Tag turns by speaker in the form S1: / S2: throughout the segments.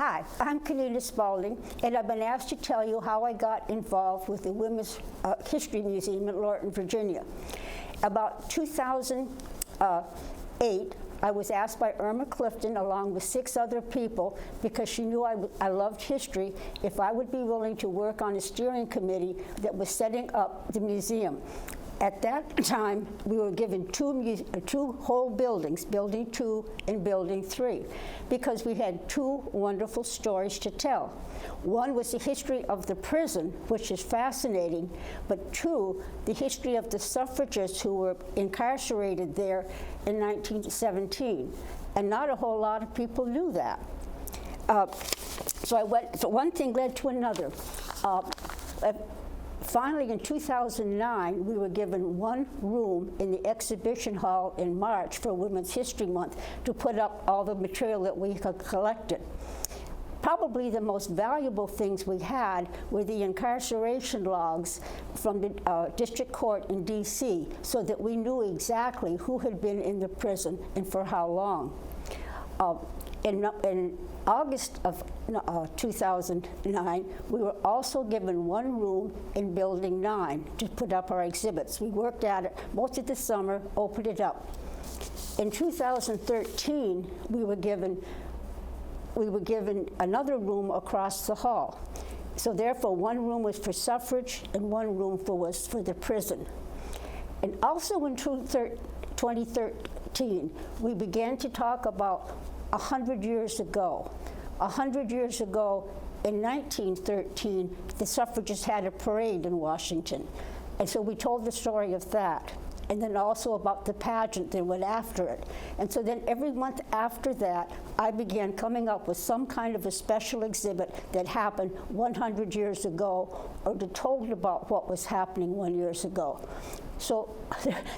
S1: Hi, I'm Kenena Spalding, and I've been asked to tell you how I got involved with the Women's History Museum in Lorton, Virginia. About 2008, I was asked by Irma Clifton, along with 6 other people, because she knew I loved history, if I would be willing to work on a steering committee that was setting up the museum. At that time, we were given two whole buildings, Building 2 and Building 3, because we had 2 wonderful stories to tell. One was the history of the prison, which is fascinating, but 2, the history of the suffragists who were incarcerated there in 1917. And not a whole lot of people knew that. So one thing led to another. Finally, in 2009, we were given 1 room in the exhibition hall in March for Women's History Month to put up all the material that we had collected. Probably the most valuable things we had were the incarceration logs from the district court in D.C., so that we knew exactly who had been in the prison and for how long. In August of 2009, we were also given 1 room in Building 9 to put up our exhibits. We worked at it most of the summer, opened it up. In 2013, we were given another room across the hall. So therefore, 1 room was for suffrage and 1 room was for the prison. And also in 2013, we began to talk about 100 years ago. 100 years ago, in 1913, the suffragists had a parade in Washington. And so we told the story of that. And then also about the pageant that went after it. And so then every month after that, I began coming up with some kind of a special exhibit that happened 100 years ago, or that told about what was happening 1 year ago. So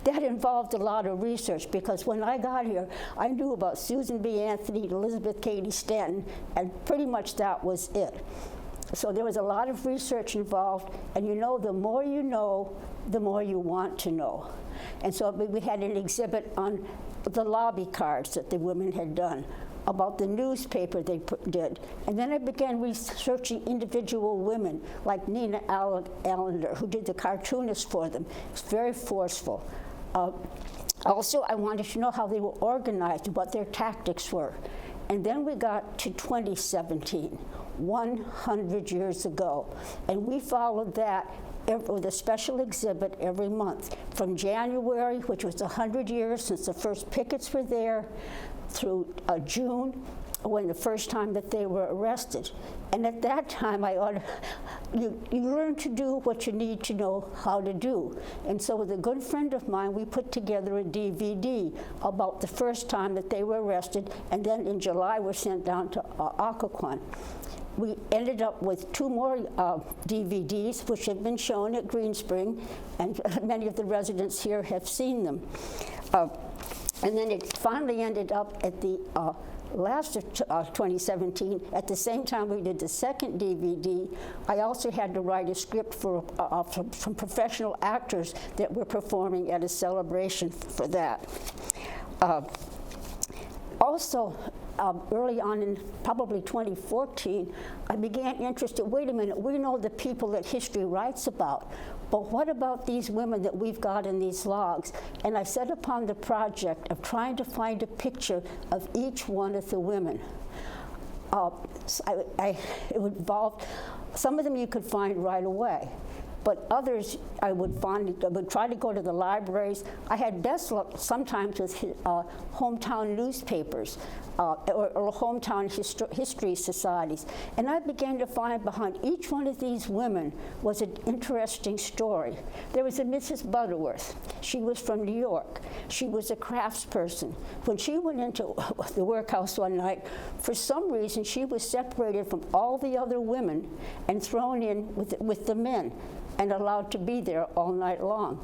S1: that involved a lot of research, because when I got here, I knew about Susan B. Anthony, Elizabeth Cady Stanton, and pretty much that was it. So there was a lot of research involved, and you know, the more you know, the more you want to know. And so we had an exhibit on the lobby cards that the women had done, about the newspaper they did. And then I began researching individual women, like Nina Allender, who did the cartoonist for them. It's very forceful. Also, I wanted to know how they were organized, what their tactics were. And then we got to 2017, 100 years ago. And we followed that with a special exhibit every month, from January, which was 100 years since the first pickets were there, through June, when the first time that they were arrested. And at that time, you learn to do what you need to know how to do. And so with a good friend of mine, we put together a DVD about the first time that they were arrested, and then in July were sent down to Occoquan. We ended up with 2 more DVDs, which have been shown at Green Spring, and many of the residents here have seen them. And then it finally ended up at the last of 2017. At the same time we did the second DVD, I also had to write a script for some professional actors that were performing at a celebration for that. Also, early on in probably 2014, I began interested, wait a minute, we know the people that history writes about, but what about these women that we've got in these logs? And I set upon the project of trying to find a picture of each one of the women. It involved, some of them you could find right away, but others I would try to go to the libraries. I had best luck sometimes with hometown newspapers or hometown history societies. And I began to find behind each one of these women was an interesting story. There was a Mrs. Butterworth. She was from New York. She was a craftsperson. When she went into the workhouse one night, for some reason she was separated from all the other women and thrown in with the men, and allowed to be there all night long.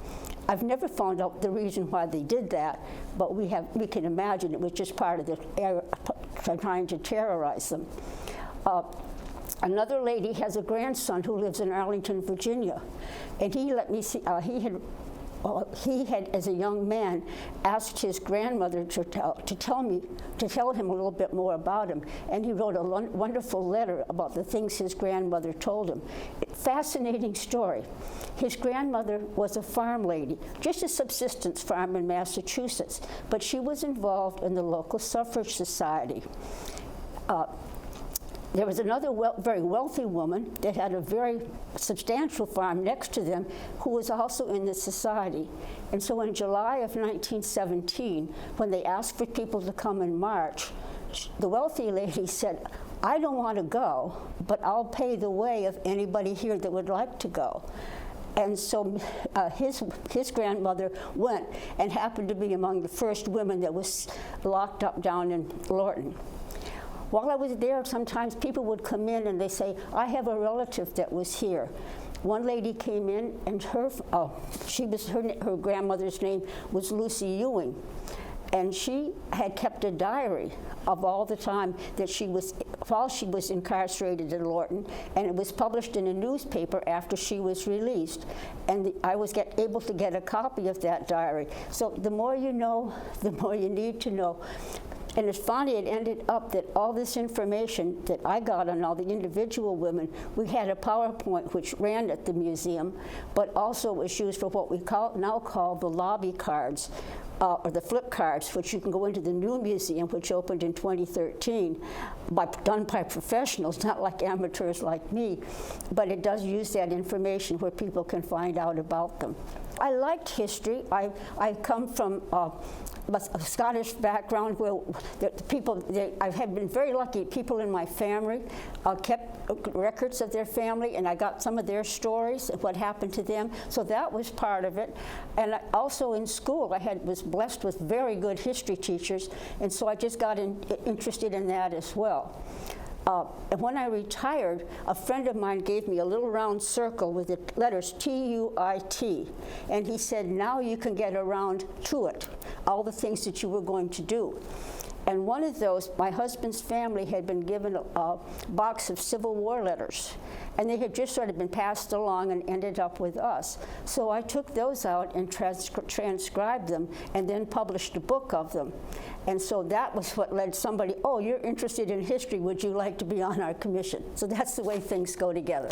S1: I've never found out the reason why they did that, but we can imagine it was just part of the trying to terrorize them. Another lady has a grandson who lives in Arlington, Virginia, and he let me see, he had he had, as a young man, asked his grandmother to tell him a little bit more about him, and he wrote a wonderful letter about the things his grandmother told him. Fascinating story. His grandmother was a farm lady, just a subsistence farm in Massachusetts, but she was involved in the local suffrage society. There was another very wealthy woman that had a very substantial farm next to them who was also in the society. And so in July of 1917, when they asked for people to come and march, the wealthy lady said, "I don't want to go, but I'll pay the way of anybody here that would like to go." And so his grandmother went and happened to be among the first women that was locked up down in Lorton. While I was there, sometimes people would come in and they say, "I have a relative that was here." One lady came in, and her grandmother's name was Lucy Ewing, and she had kept a diary of all the time that while she was incarcerated in Lorton, and it was published in a newspaper after she was released. And I was able to get a copy of that diary. So the more you know, the more you need to know. And it's funny, it ended up that all this information that I got on all the individual women, we had a PowerPoint which ran at the museum, but also was used for what we now call the lobby cards, or the flip cards, which you can go into the new museum, which opened in 2013, done by professionals, not like amateurs like me, but it does use that information where people can find out about them. I liked history. I come from a Scottish background where I have been very lucky. People in my family kept records of their family, and I got some of their stories of what happened to them. So that was part of it. And also in school, I was blessed with very good history teachers, and so I just got interested in that as well. And when I retired, a friend of mine gave me a little round circle with the letters TUIT, and he said, "Now you can get around to it, all the things that you were going to do." And one of those, my husband's family had been given a box of Civil War letters, and they had just sort of been passed along and ended up with us. So I took those out and transcribed them and then published a book of them. And so that was what led somebody, "Oh, you're interested in history, would you like to be on our commission?" So that's the way things go together.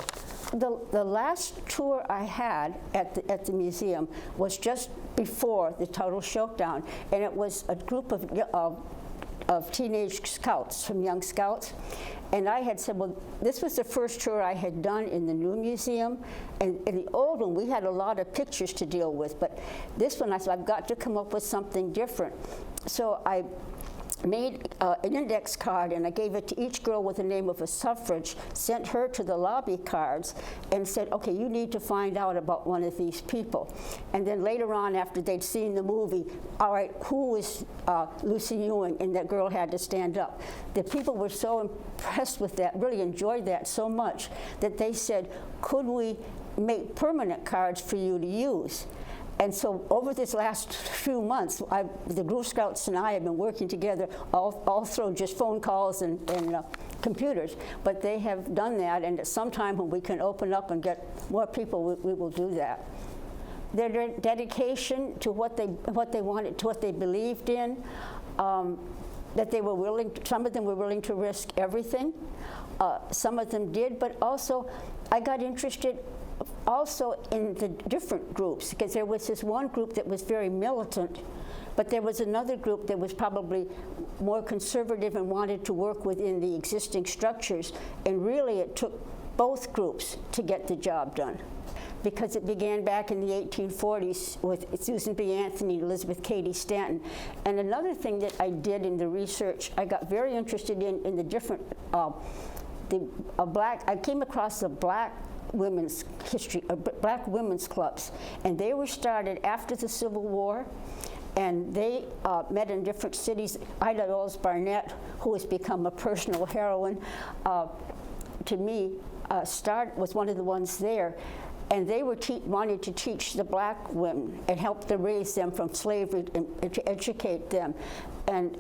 S1: The last tour I had at the museum was just before the total shutdown, and it was a group of teenage scouts, from Young Scouts. And I had said, well, this was the first tour I had done in the new museum. And in the old one, we had a lot of pictures to deal with. But this one, I said, I've got to come up with something different. So I made an index card, and I gave it to each girl with the name of a suffrage, sent her to the lobby cards, and said, okay, you need to find out about one of these people. And then later on, after they'd seen the movie, all right, who is Lucy Ewing? And that girl had to stand up. The people were so impressed with that, really enjoyed that so much, that they said, could we make permanent cards for you to use? And so over this last few months, the Girl Scouts and I have been working together all through just phone calls and computers. But they have done that, and at some time when we can open up and get more people, we will do that. Their dedication to what they wanted, to what they believed in, that they were willing, some of them were willing to risk everything. Some of them did, but also I got interested also in the different groups, because there was this one group that was very militant, but there was another group that was probably more conservative and wanted to work within the existing structures, and really it took both groups to get the job done, because it began back in the 1840s with Susan B. Anthony and Elizabeth Cady Stanton. And another thing that I did in the research, I got very interested in the different, I came across the black women's history, black women's clubs, and they were started after the Civil War, and they met in different cities. Ida Rose Barnett, who has become a personal heroine to me, was one of the ones there. and they were wanting to teach the black women and help to raise them from slavery and to educate them. And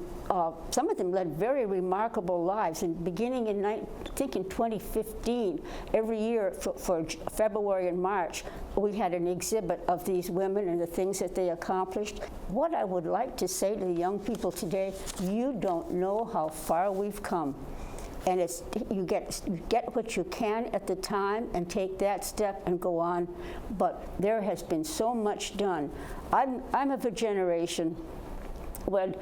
S1: some of them led very remarkable lives. And beginning in, I think in 2015, every year for February and March, we had an exhibit of these women and the things that they accomplished. What I would like to say to the young people today, you don't know how far we've come. And it's, you get what you can at the time and take that step and go on. But there has been so much done. I'm of a generation when,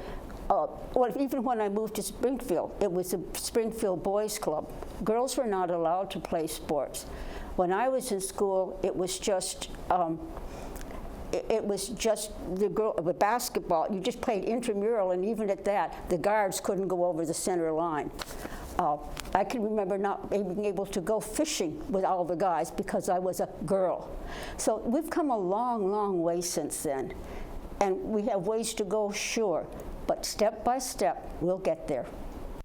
S1: well, even when I moved to Springfield, it was a Springfield Boys Club. Girls were not allowed to play sports. When I was in school, it was just the basketball. You just played intramural, and even at that, the guards couldn't go over the center line. I can remember not being able to go fishing with all the guys because I was a girl. So we've come a long, long way since then. And we have ways to go, sure, but step by step, we'll get there.